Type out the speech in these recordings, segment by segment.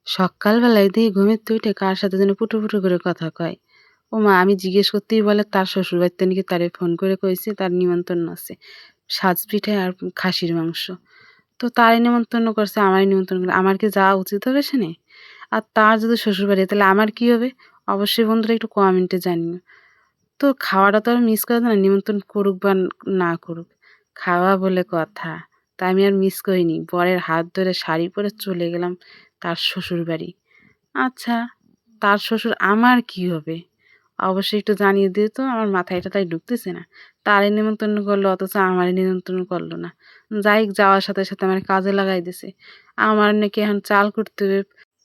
সকালবেলায় দেখি ঘুমের থেকে উঠে কার সাথে যেন পুটুর, পুটুর করে কথা কয়। ওমা! আমি জিজ্ঞেস করতেই বলে তার শ্বশুরবাড়িতে নাকি তারে ফোন করে কইছে তার নিমন্ত্রণ আছে। সাজ পিঠে আর খাসির মাংস। তো তারে নিমন্ত্রণ করছে, আমারে নিমন্ত্রণ করে আমার কি যাওয়া উচিত হবে সেনে? আর তার যদি শ্বশুরবাড়ি তাহলে আমার কি হবে? অবশ্যই বন্ধুরা একটু কমেন্টে জানিও। তো খাওয়াটা তো আর মিস করা যায় না, নিমন্ত্রণ করুক বা না করুক। খাওয়া বলে কথা। তাই আমি আর মিস করিনি। বরের হাত ধরে শাড়ি পরে চলে গেলাম তার শ্বশুরবাড়ি। আচ্ছা, তার শ্বশুর আমার কি হবে? অবশ্যই একটু জানিয়ে দিও তো, আমার মাথায় এটা তাই ঢুকতেছে না। তারে নিমন্ত্রণ করলো অথচ আমারে নিমন্ত্রণ করলো না। যাই হোক, যাওয়ার সাথে, সাথে আমার কাজে লাগাই দিছে। আমার নাকি এখন চাল কুটতে হবে।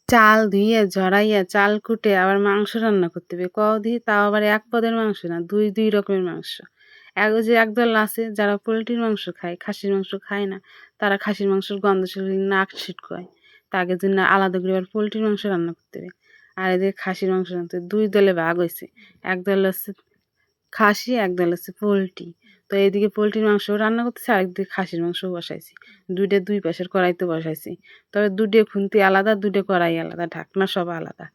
চাল ধুইয়ে, ঝরাইয়া, চাল কুটে আবার মাংস রান্না করতে হবে। কও তাও আবার এক পদের মাংস না, ২ রকমের মাংস। ওই যে একদল আছে যারা পোল্ট্রির মাংস খায়, খাসির মাংস খায় না। তারা খাসির মাংসের গন্ধ শুকলে নাক ছিটকায়। তাদের জন্য আলাদা করে আবার পোল্ট্রির মাংস রান্না করতে হবে। আর এদের খাসির মাংস রান্না ২ দলে ভাগ হইছে। একদল হচ্ছে খাসি, একদল হচ্ছে পোল্ট্রি। তো এদিকে পোল্ট্রির মাংসও রান্না করতেছি, আরেকদিকে খাসির মাংসও বসাইছি। ২ টা ২ পাশের কড়াইতে বসাইছি। তবে ২ টা খুন্তি আলাদা, ২ টা কড়াই আলাদা, ঢাকনা সব আলাদা।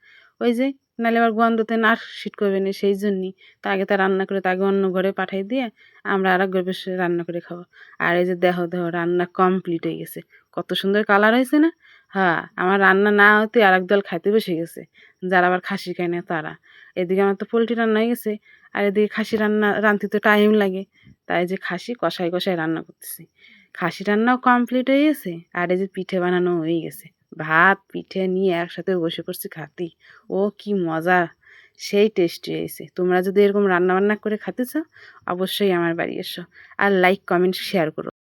ওই যে নাহলে আবার গন্ধতে নাক ছিটকাবে না, সেই জন্যই। তো আগে তা রান্না করে তাকে অন্য ঘরে পাঠাই দিয়ে আমরা আরেক ঘরে বসে রান্না করে খাবো। আর এই যে দেখো, দেখো রান্না কমপ্লিট হয়ে গেছে। কত সুন্দর কালার হয়েছে না? হ্যাঁ, আমার রান্না না হতে আরেক দল খাইতে বসে গেছে। যারা আবার খাসি খায় না তারা। এদিকে আমার তো পোল্ট্রি রান্না হয়ে গেছে। আর এদিকে খাসি রাঁধতে তো টাইম লাগে। তাই যে খাসি কষায়, কষায় রান্না করতেছি। খাসি রান্নাও কমপ্লিট হয়ে গেছে। আর এই যে পিঠে বানানো হয়ে গেছে। ভাত, পিঠে নিয়ে একসাথে বসে পড়ছি খাতি। ও কি মজা! সেই টেস্টি হয়েছে। তোমরা যদি এরকম রান্না বান্না করে খেতে চাও, অবশ্যই আমার বাড়ি এসো। আর লাইক, কমেন্ট, শেয়ার করো।